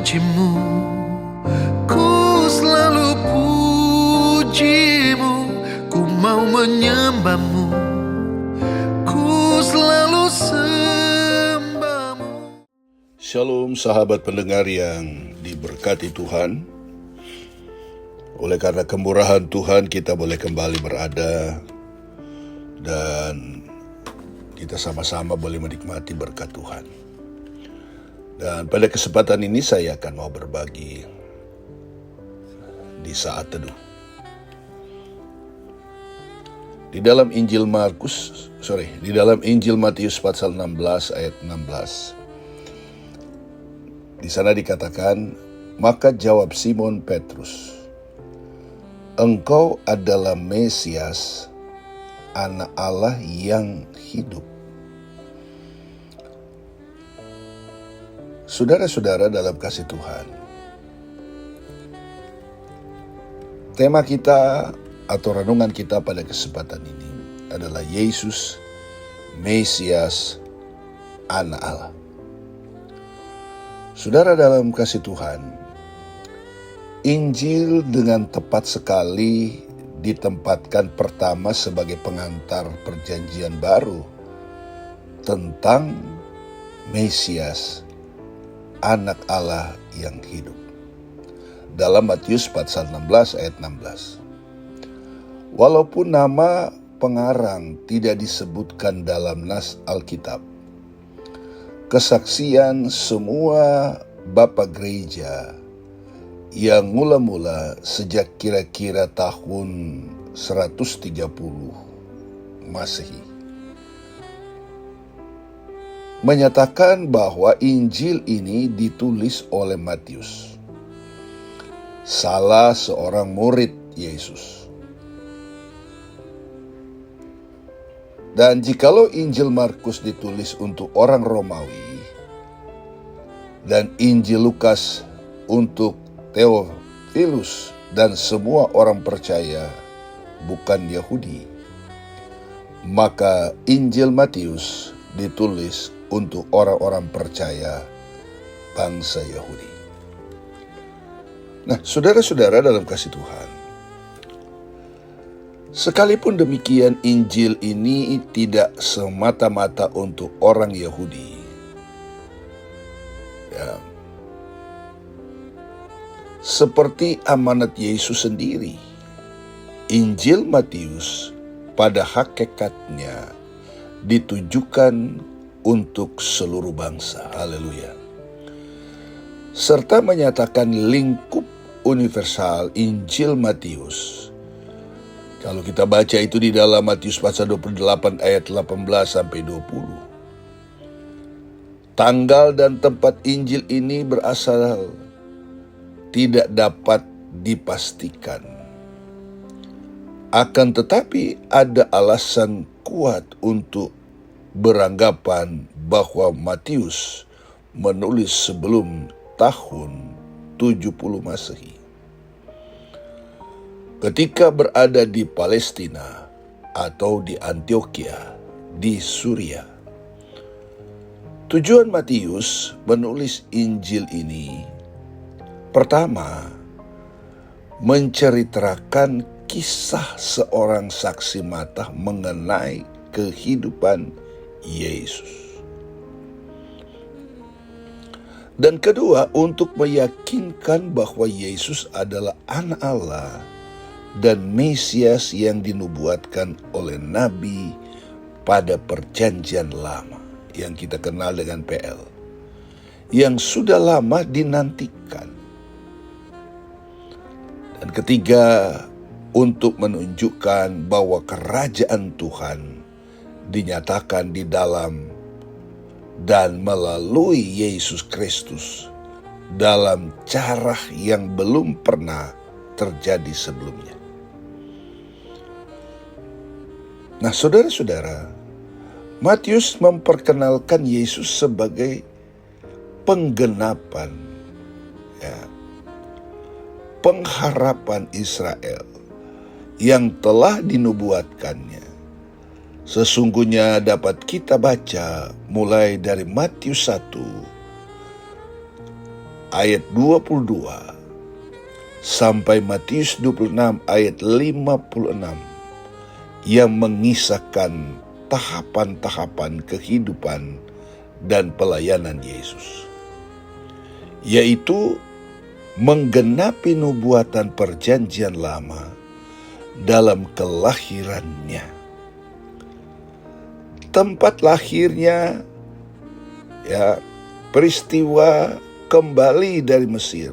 pujimu, ku selalu pujimu, ku mau menyembahmu, ku selalu sembahmu. Shalom sahabat pendengar yang diberkati Tuhan. Oleh karena kemurahan Tuhan kita boleh kembali berada dan kita sama-sama boleh menikmati berkat Tuhan. Dan pada kesempatan ini saya akan mau berbagi di saat teduh. Di dalam Injil Matius pasal 16 ayat 16. Di sana dikatakan, maka jawab Simon Petrus, engkau adalah Mesias, Anak Allah yang hidup. Saudara-saudara dalam kasih Tuhan, tema kita atau renungan kita pada kesempatan ini adalah Yesus, Mesias, Anak Allah. Saudara dalam kasih Tuhan, Injil dengan tepat sekali ditempatkan pertama sebagai pengantar perjanjian baru tentang Mesias, Anak Allah yang hidup. Dalam Matius pasal 16 ayat 16. Walaupun nama pengarang tidak disebutkan dalam nas Alkitab, kesaksian semua Bapak Gereja yang mula-mula sejak kira-kira tahun 130 Masehi menyatakan bahwa Injil ini ditulis oleh Matius, salah seorang murid Yesus. Dan jikalau Injil Markus ditulis untuk orang Romawi dan Injil Lukas untuk Theophilus dan semua orang percaya bukan Yahudi, maka Injil Matius ditulis untuk orang-orang percaya bangsa Yahudi. Nah, saudara-saudara dalam kasih Tuhan, sekalipun demikian Injil ini tidak semata-mata untuk orang Yahudi. Ya. Seperti amanat Yesus sendiri, Injil Matius pada hakikatnya ditujukan untuk seluruh bangsa. Haleluya. Serta menyatakan lingkup universal Injil Matius. Kalau kita baca itu di dalam Matius pasal 28 ayat 18 sampai 20. Tanggal dan tempat Injil ini berasal tidak dapat dipastikan. Akan tetapi ada alasan kuat untuk beranggapan bahwa Matius menulis sebelum tahun 70 Masehi. Ketika berada di Palestina atau di Antioquia di Suria. Tujuan Matius menulis Injil ini pertama, menceritakan kisah seorang saksi mata mengenai kehidupan Yesus. Dan kedua, untuk meyakinkan bahwa Yesus adalah Anak Allah dan Mesias yang dinubuatkan oleh Nabi pada perjanjian lama, yang kita kenal dengan PL, yang sudah lama dinantikan. Dan ketiga, untuk menunjukkan bahwa kerajaan Tuhan dinyatakan di dalam dan melalui Yesus Kristus dalam cara yang belum pernah terjadi sebelumnya. Nah, saudara-saudara, Matius memperkenalkan Yesus sebagai penggenapan, pengharapan Israel yang telah dinubuatkannya. Sesungguhnya dapat kita baca mulai dari Matius 1 ayat 22 sampai Matius 26 ayat 56 yang mengisahkan tahapan-tahapan kehidupan dan pelayanan Yesus, yaitu menggenapi nubuatan perjanjian lama dalam kelahirannya. Tempat lahirnya, peristiwa kembali dari Mesir,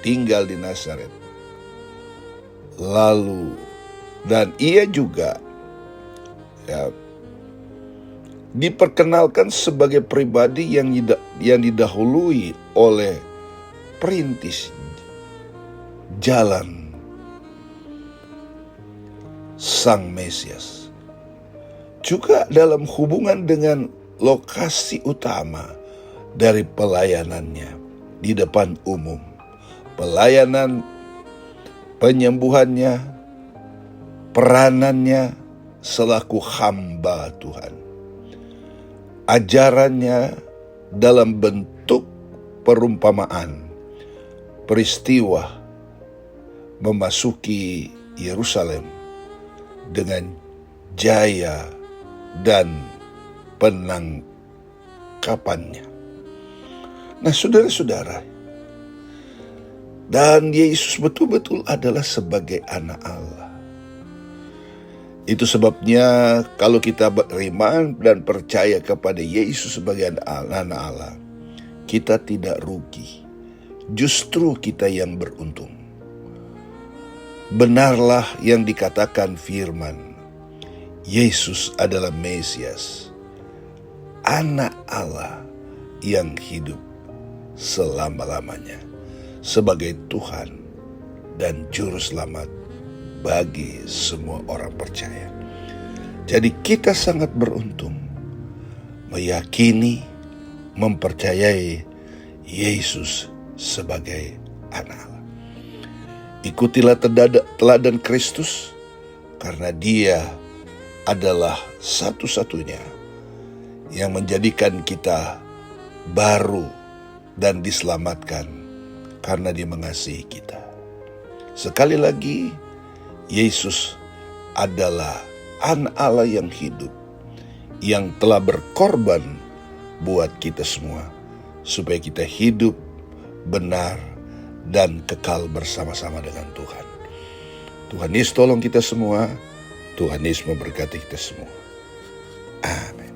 tinggal di Nazaret. Lalu, dan ia juga diperkenalkan sebagai pribadi yang didahului oleh perintis jalan Sang Mesias. Juga dalam hubungan dengan lokasi utama dari pelayanannya di depan umum, pelayanan penyembuhannya, peranannya selaku hamba Tuhan, ajarannya dalam bentuk perumpamaan, peristiwa memasuki Yerusalem dengan jaya dan penangkapannya. Nah, saudara-saudara, dan Yesus betul-betul adalah sebagai anak Allah. Itu sebabnya kalau kita beriman dan percaya kepada Yesus sebagai anak Allah, kita tidak rugi. Justru kita yang beruntung. Benarlah yang dikatakan firman, Yesus adalah Mesias, anak Allah yang hidup selama-lamanya sebagai Tuhan dan Juru Selamat bagi semua orang percaya. Jadi kita sangat beruntung meyakini, mempercayai Yesus sebagai anak Allah. Ikutilah teladan Kristus, karena Dia adalah satu-satunya yang menjadikan kita baru dan diselamatkan karena Dia mengasihi kita. Sekali lagi, Yesus adalah anak Allah yang hidup, yang telah berkorban buat kita semua, supaya kita hidup benar dan kekal bersama-sama dengan Tuhan. Tuhan Yesus tolong kita semua. Tuhan Yesus memberkati kita semua. Amin.